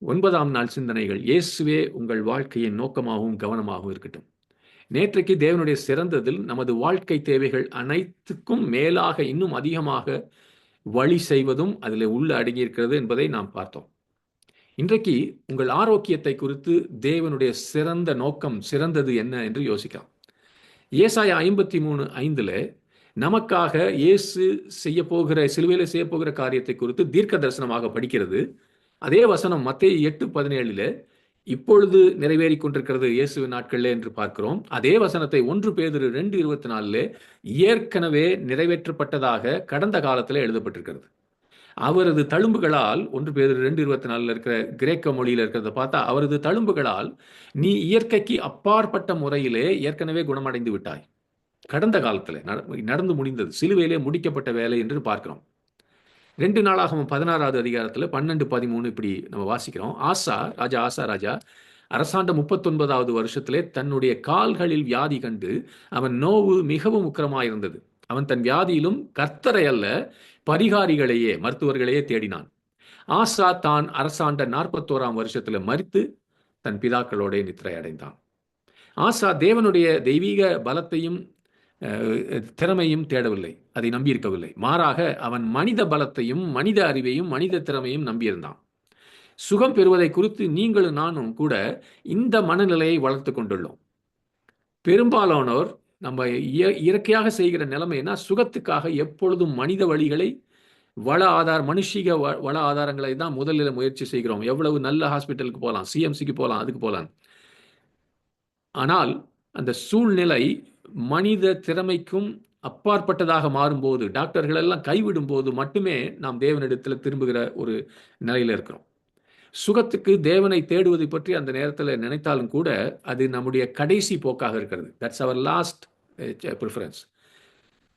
9ஆம் நாள் சிந்தனைகள். இயேசுவே உங்கள் வாழ்க்கையின் நோக்கமாகவும் கவனமாகவும் இருக்கட்டும். நேற்றைக்கு தேவனுடைய சிறந்ததில் நமது வாழ்க்கை தேவைகள் அனைத்துக்கும் மேலாக இன்னும் அதிகமாக வழி செய்வதும் அதில் உள்ள அடங்கியிருக்கிறது என்பதை நாம் பார்த்தோம். இன்றைக்கு உங்கள் ஆரோக்கியத்தை குறித்து தேவனுடைய சிறந்த நோக்கம், சிறந்தது என்ன என்று யோசிக்கலாம். ஏசாயா 53:5 நமக்காக இயேசு செய்ய போகிற, சிலுவையில் செய்ய போகிற காரியத்தை குறித்து தீர்க்க தரிசனமாக படிக்கிறது. அதே வசனம் மத்தேயு 8:17 இப்பொழுது நிறைவேறி கொண்டிருக்கிறது இயேசுவின் நாட்களில் என்று பார்க்கிறோம். அதே வசனத்தை 1 பேதுரு 2:24 ஏற்கனவே நிறைவேற்றப்பட்டதாக கடந்த காலத்தில் எழுதப்பட்டிருக்கிறது. அவரது தழும்புகளால், 1 பேதுரு 2:24 இருக்கிற கிரேக்க மொழியில் இருக்கிறத பார்த்தா, அவரது தழும்புகளால் நீ இயற்கைக்கு அப்பாற்பட்ட முறையிலே ஏற்கனவே குணமடைந்து விட்டாய். கடந்த காலத்தில் நடந்து முடிந்தது, சிலுவையிலே முடிக்கப்பட்ட வேலை என்று பார்க்கிறோம். 2 நாளாகமம் 16வது அதிகாரத்தில் 12-13 இப்படி நம்ம வாசிக்கிறோம். ஆசா ராஜா அரசாண்ட 39வது வருஷத்திலே தன்னுடைய கால்களில் வியாதி கண்டு அவன் நோவு மிகவும் உக்கிரமாயிருந்தது. அவன் தன் வியாதியிலும் கர்த்தரை அல்ல பரிகாரிகளையே, மருத்துவர்களையே தேடினான். ஆசா தான் அரசாண்ட 41ஆம் வருஷத்தில் மரித்து தன் பிதாக்களோட நித்திரை அடைந்தான். ஆசா தேவனுடைய தெய்வீக பலத்தையும் திறமையும் தேடவில்லை, அதை நம்பியிருக்கவில்லை. மாறாக அவன் மனித பலத்தையும் மனித அறிவையும் மனித திறமையும் நம்பியிருந்தான். சுகம் பெறுவதை குறித்து நீங்களும் நானும் கூட இந்த மனநிலையை வளர்த்து கொண்டுள்ளோம். பெரும்பாலானோர் நம்ம இயற்கையாக செய்கிற நிலைமைனா, சுகத்துக்காக எப்பொழுதும் மனித வழிகளை, மனுஷிக வள ஆதாரங்களை தான் முதலில் முயற்சி செய்கிறோம். எவ்வளவு நல்ல ஹாஸ்பிட்டலுக்கு போகலாம், சிஎம்சிக்கு போகலாம், அதுக்கு போகலாம். ஆனால் அந்த சூழ்நிலை மனித திறமைக்கும் அப்பாற்பட்டதாக மாறும்போது, டாக்டர்கள் எல்லாம் கைவிடும் போது மட்டுமே நாம் தேவனிடத்தில் திரும்புகிற ஒரு நிலையில் இருக்கிறோம். சுகத்துக்கு தேவனை தேடுவதை பற்றி அந்த நேரத்தில் நினைத்தாலும் கூட அது நம்முடைய கடைசி போக்காக இருக்கிறது. That's our last preference.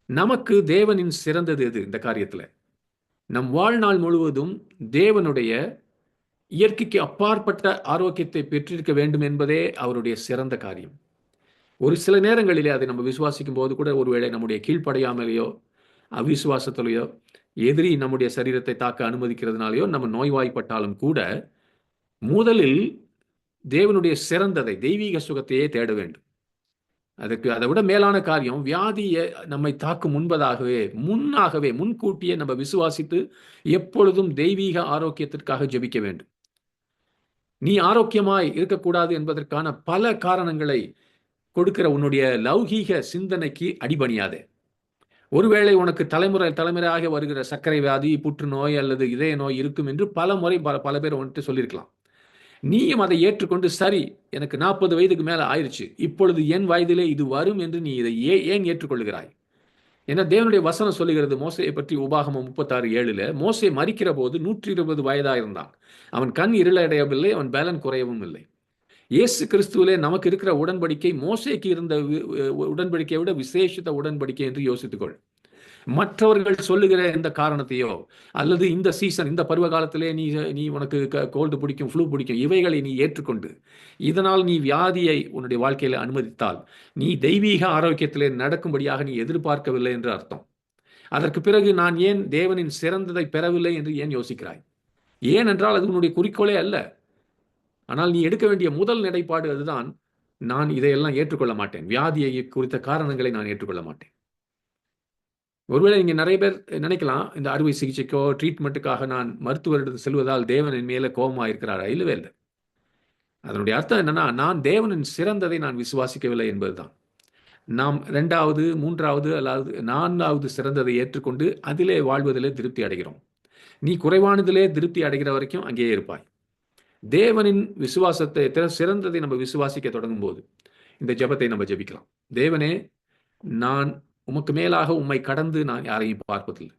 நமக்கு தேவனின் சிறந்தது எது? இந்த காரியத்தில் நம் வாழ்நாள் முழுவதும் தேவனுடைய இயற்கைக்கு அப்பாற்பட்ட ஆரோக்கியத்தை பெற்றிருக்க வேண்டும் என்பதே அவருடைய சிறந்த காரியம். ஒரு சில நேரங்களிலே அதை நம்ம விசுவாசிக்கும் போது கூட, ஒருவேளை நம்முடைய கீழ்ப்படையாமலேயோ அவிசுவாசத்திலேயோ எதிரி நம்முடைய சரீரத்தை தாக்க அனுமதிக்கிறதுனாலேயோ நம்ம நோய்வாய்ப்பட்டாலும் கூட, முதலில் தேவனுடைய சிறந்ததை, தெய்வீக சுகத்தையே தேட வேண்டும். அதுக்கு அதை விட மேலான காரியம், வியாதியை நம்மை தாக்கும் முன்னாகவே முன்கூட்டியே நம்ம விசுவாசித்து எப்பொழுதும் தெய்வீக ஆரோக்கியத்திற்காக ஜெபிக்க வேண்டும். நீ ஆரோக்கியமாய் இருக்கக்கூடாது என்பதற்கான பல காரணங்களை கொடுக்கிற உன்னுடைய லௌகீக சிந்தனைக்கு அடிபணியாதே. ஒருவேளை உனக்கு தலைமுறையாக வருகிற சர்க்கரை வியாதி, புற்றுநோய் அல்லது இதய நோய் இருக்கும் என்று பல முறை பல பேர் வந்துட்டு சொல்லியிருக்கலாம். நீயும் அதை ஏற்றுக்கொண்டு, சரி, எனக்கு 40 வயதுக்கு மேல ஆயிடுச்சு, இப்பொழுது என் வயதிலே இது வரும் என்று நீ இதை ஏன் ஏற்றுக்கொள்கிறாய்? ஏன்னா தேவனுடைய வசனம் சொல்லுகிறது, மோசையை பற்றி உபாகமம் 36:7 மோசே மரிக்கிற போது 120 வயதாயிருந்தான். அவன் கண் இருளடையவில்லை, அவன் பலன் குறையவும் இல்லை. இயேசு கிறிஸ்துவிலே நமக்கு இருக்கிற உடன்படிக்கை மோசேக்கு இருந்த உடன்படிக்கையை விட விசேஷித்த உடன்படிக்கை என்று யோசித்துக்கொள். மற்றவர்கள் சொல்லுகிற எந்த காரணத்தையோ, அல்லது இந்த சீசன், இந்த பருவ காலத்திலே நீ உனக்கு கோல்டு பிடிக்கும், ஃப்ளூ பிடிக்கும், இவைகளை நீ ஏற்றுக்கொண்டு இதனால் நீ வியாதியை உன்னுடைய வாழ்க்கையில் அனுமதித்தால் நீ தெய்வீக ஆரோக்கியத்திலே நடக்கும்படியாக நீ எதிர்பார்க்கவில்லை என்று அர்த்தம். அதற்கு பிறகு நான் ஏன் தேவனின் சிறந்ததை பெறவில்லை என்று ஏன் யோசிக்கிறாய்? ஏனென்றால் அது உன்னுடைய குறிக்கோளே அல்ல. ஆனால் நீ எடுக்க வேண்டிய முதல் நிலைப்பாடு அதுதான், நான் இதையெல்லாம் ஏற்றுக்கொள்ள மாட்டேன், வியாதியை குறித்த காரணங்களை நான் ஏற்றுக்கொள்ள மாட்டேன். ஒருவேளை நீங்க நிறைய பேர் நினைக்கலாம், இந்த அறுவை சிகிச்சைக்கோ ட்ரீட்மெண்ட்டுக்காக நான் மருத்துவரிடத்தில் செல்வதால் தேவன் என் மேல கோபமாக இருக்கிறாரா? இல்லவே இல்லை. அதனுடைய அர்த்தம் என்னன்னா, நான் தேவனின் சிறந்ததை நான் விசுவாசிக்கவில்லை என்பதுதான். நாம் 2வது 3வது அல்லது 4வது சிறந்ததை ஏற்றுக்கொண்டு அதிலே வாழ்வதிலே திருப்தி அடைகிறோம். நீ குறைவானதிலே திருப்தி அடைகிற வரைக்கும் அங்கேயே இருப்பாய். தேவனின் விசுவாசத்தை, சிறந்ததை நம்ம விசுவாசிக்க தொடங்கும் போது இந்த ஜெபத்தை நம்ம ஜெபிக்கலாம். தேவனே, நான் உமக்கு மேலாக உம்மை கடந்து நான் யாரையும் பார்ப்பதில்லை.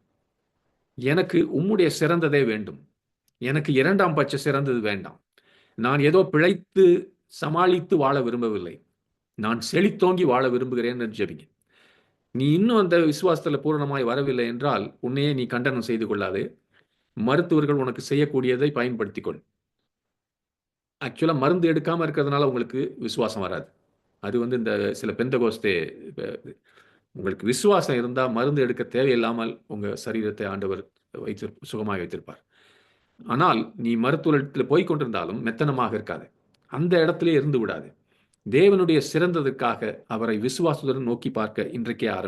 எனக்கு உம்முடைய சிறந்ததே வேண்டும். எனக்கு 2ஆம் பட்ச சிறந்தது வேண்டாம். நான் ஏதோ பிழைத்து சமாளித்து வாழ விரும்பவில்லை. நான் செழித்தோங்கி வாழ விரும்புகிறேன் என்று ஜெபிங்க. நீ இன்னும் அந்த விசுவாசத்தில் பூரணமாய் வரவில்லை என்றால் உன்னையே நீ கண்டனம் செய்து கொள்ளாது. மருத்துவர்கள் உனக்கு செய்யக்கூடியதை பயன்படுத்திக்கொள். ஆக்சுவலாக மருந்து எடுக்காமல் இருக்கிறதுனால உங்களுக்கு விசுவாசம் வராது. அது இந்த சில பெந்தகோஸ்தே, உங்களுக்கு விசுவாசம் இருந்தால் மருந்து எடுக்க தேவையில்லாமல் உங்கள் சரீரத்தை ஆண்டவர் சுகமாக வைத்திருப்பார். ஆனால் நீ மருத்துவத்தில் போய் கொண்டிருந்தாலும் மெத்தனமாக இருக்காது. அந்த இடத்திலே இருந்து விடாது. தேவனுடைய சிறந்ததற்காக அவரை விசுவாசத்துடன் நோக்கி பார்க்க இன்றைக்கே ஆரம்பி.